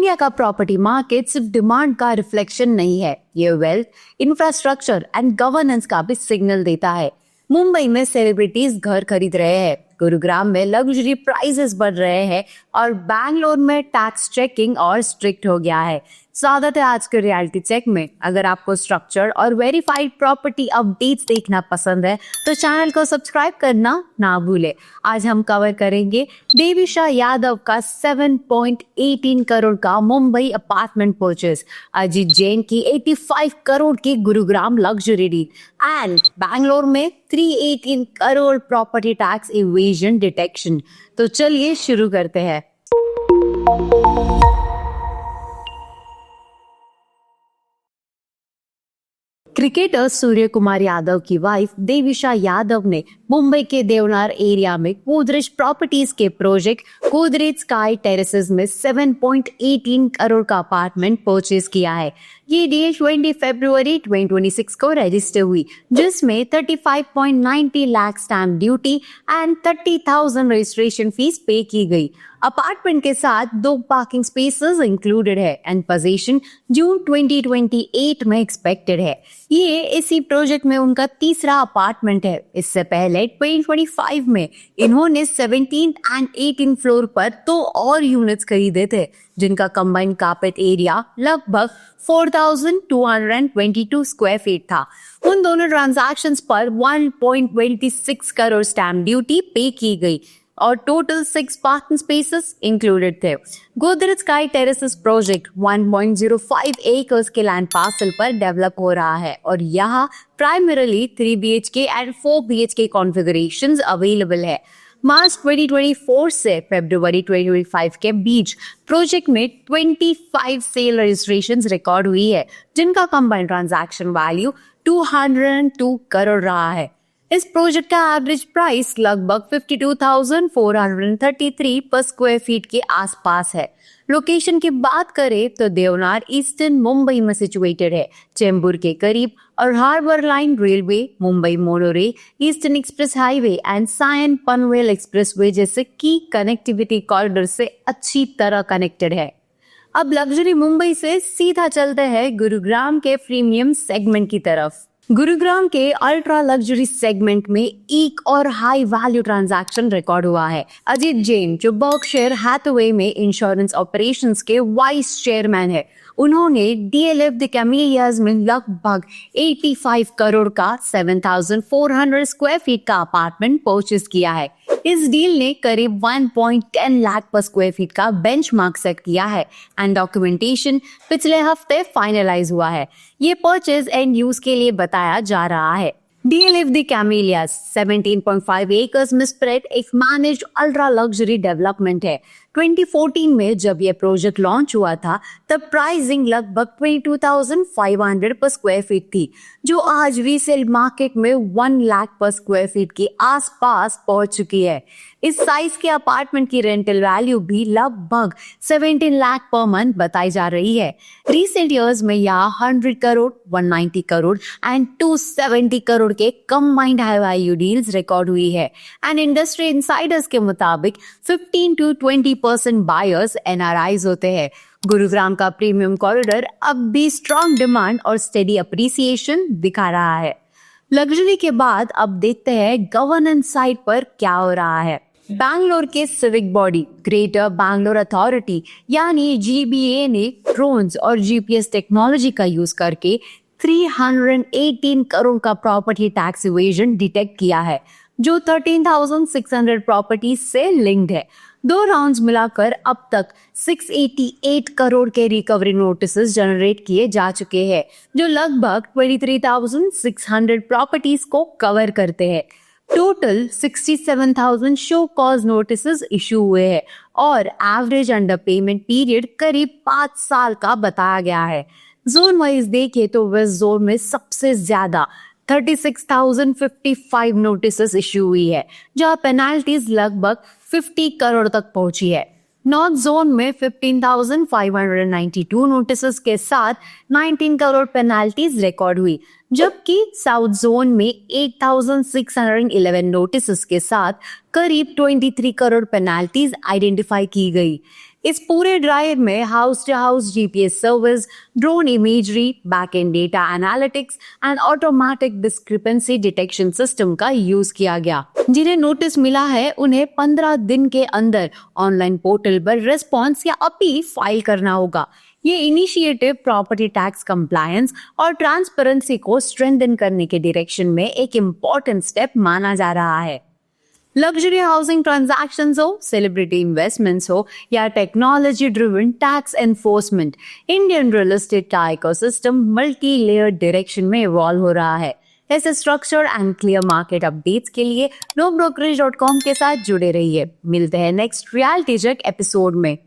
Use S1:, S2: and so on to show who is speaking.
S1: India का property market सिर्फ demand का रिफ्लेक्शन नहीं है, ये वेल्थ, इंफ्रास्ट्रक्चर एंड गवर्नेंस का भी सिग्नल देता है। मुंबई में सेलिब्रिटीज घर खरीद रहे हैं, गुरुग्राम में लग्जरी प्राइसेस बढ़ रहे हैं और बैंगलोर में टैक्स चेकिंग और स्ट्रिक्ट हो गया है। स्वागत है आज के रियलिटी चेक में। अगर आपको स्ट्रक्चर और वेरीफाइड प्रॉपर्टी अपडेट्स देखना पसंद है तो चैनल को सब्सक्राइब करना ना भूले। आज हम कवर करेंगे देवीशा यादव का 7.18 करोड़ का मुंबई अपार्टमेंट परचेज, अजीत जैन की 85 करोड़ की Gurugram luxury deal and Bangalore में 318 crore property tax evasion detection. तो चलिए शुरू करते हैं। क्रिकेटर सूर्य कुमार यादव की वाइफ देवीशा यादव ने मुंबई के देवनार एरिया में गोदरेज प्रॉपर्टीज के प्रोजेक्ट गोदरेज स्काई टेरेसेस में 7.18 करोड़ का अपार्टमेंट परचेज किया है। ये डील 20 फरवरी 2026 को रजिस्टर हुई, जिसमें 35.90 lakh stamp duty and 30,000 registration fees पे की गई। अपार्टमेंट के साथ 2 पार्किंग स्पेसेस इंक्लूडेड है एंड पोजीशन जून 2028 में एक्सपेक्टेड है। ये इसी प्रोजेक्ट में उनका तीसरा अपार्टमेंट है। इससे पहले 2025 में इन्होंने 17th एंड 18th फ्लोर पर 2 और यूनिट्स खरीदे थे, जिनका कंबाइंड कार्पेट एरिया लगभग 4,222 स्क्वायर फीट था। उन दोनों ट्रांजैक्शंस पर 1.26 करोड़ स्टैम्प ड्यूटी पे की गई और टोटल 6 पार्किंग स्पेसेस इंक्लूडेड थे। Godrej sky terraces project 1.05 acres के लैंड पार्सल पर डेवलप हो रहा है और यहाँ primarily 3 BHK and 4 BHK configurations available है। मार्च 2024 से फरवरी 2025 के बीच प्रोजेक्ट में 25 सेल रजिस्ट्रेशंस रिकॉर्ड हुई है, जिनका कंबाइंड ट्रांजैक्शन वैल्यू 202 करोड़ रहा है। इस प्रोजेक्ट का एवरेज प्राइस लगभग 52,433 पर स्क्वायर फीट के आसपास है। लोकेशन की बात करें तो देवनार ईस्टर्न मुंबई में सिचुएटेड है, चेंबूर के करीब और harbour line railway, Mumbai monorail, eastern express highway and Sion Panvel expressway जैसे की कनेक्टिविटी कॉरिडोर से अच्छी तरह कनेक्टेड है। अब लग्जरी मुंबई से सीधा चलते हैं गुरुग्राम के प्रीमियम सेगमेंट की तरफ। गुरुग्राम के अल्ट्रा लग्जरी सेगमेंट में एक और हाई वैल्यू ट्रांजैक्शन रिकॉर्ड हुआ है। अजीत जैन, जो बर्कशायर हैथवे में इंश्योरेंस ऑपरेशंस के वाइस चेयरमैन है, उन्होंने DLF द कैमेलियाज में लगभग 85 करोड़ का 7,400 स्क्वायर फीट का अपार्टमेंट परचेज किया है। इस डील ने करीब 1.10 लाख पर स्क्वायर फीट का बेंचमार्क सेट किया है एंड डॉक्यूमेंटेशन पिछले हफ्ते फाइनलाइज हुआ है। ये परचेज एंड यूज के लिए बताया जा रहा है। DLF द कैमेलियाज 17.5 एकर्स में स्प्रेड एक मैनेज्ड अल्ट्रा लग्जरी डेवलपमेंट है। 2014 में जब यह प्रोजेक्ट लॉन्च हुआ था तब प्राइसिंग लगभग 22,500 पर स्क्वायर फीट थी, जो आज रीसेल मार्केट में 1 लाख पर स्क्वायर फीट के आसपास पहुंच चुकी है। इस साइज के अपार्टमेंट की रेंटल वैल्यू भी लगभग 17 लाख पर मंथ बताई जा रही है। रीसेंट ईयर्स में यहाँ 100 करोड़, 190 करोड़ एंड 270 करोड़ के combined high value deals record हुई है एंड इंडस्ट्री इनसाइडर्स के मुताबिक 15 to 20% बायर्स NRIs होते हैं। गुरुग्राम का प्रीमियम कॉरिडोर अब भी स्ट्रॉन्ग डिमांड और स्टेडी अप्रिसिएशन दिखा रहा है। लग्जरी के बाद अब देखते हैं गवर्नेंस साइड पर क्या हो रहा है। बैंगलोर के civic body greater Bangalore authority यानी GBA ने ड्रोन्स और GPS टेक्नोलॉजी का यूज करके 318 करोड़ का प्रॉपर्टी टैक्स इवेजन डिटेक्ट किया है, जो 13,600 प्रॉपर्टीज से लिंक्ड है। 2 राउंड्स मिलाकर अब तक 688 करोड़ के रिकवरी नोटिसेस जनरेट किए जा चुके हैं, जो लगभग 23,600 प्रॉपर्टीज को कवर करते हैं। Total 67,000 show cause notices issue हुए हैं और एवरेज अंडर पेमेंट पीरियड करीब 5 साल का बताया गया है। जोन वाइज देखें तो वेस्ट जोन में सबसे ज्यादा 36,055 नोटिसेस इशू हुई है, जहां पेनाल्टीज लगभग 50 करोड़ तक पहुंची है। नॉर्थ जोन में 15,592 नोटिसेस के साथ 19 करोड़ पेनाल्टीज रिकॉर्ड हुई, जबकि साउथ जोन में 8,611 नोटिसेस के साथ करीब 23 करोड़ पेनाल्टीज आइडेंटिफाई की गई। इस पूरे ड्राइव में house to house GPS service, drone imagery, back end data analytics and automatic discrepancy detection system का यूज किया गया। जिन्हें नोटिस मिला है उन्हें 15 दिन के अंदर ऑनलाइन पोर्टल पर रिस्पॉन्स या अपील फाइल करना होगा। ये इनिशिएटिव प्रॉपर्टी टैक्स कंप्लायंस और ट्रांसपेरेंसी को स्ट्रेंथन करने के डायरेक्शन में एक इम्पोर्टेंट स्टेप माना जा रहा है। लग्जरी हाउसिंग ट्रांजैक्शंस हो, सेलिब्रिटी इन्वेस्टमेंट्स हो या technology driven tax enforcement, Indian real estate का इकोसिस्टम मल्टी लेयर्ड डायरेक्शन में इवॉल्व हो रहा है। ऐसे structure and clear market updates के लिए nobrokerage.com के साथ जुड़े रहिए। मिलते हैं नेक्स्ट रियलिटी चेक एपिसोड में।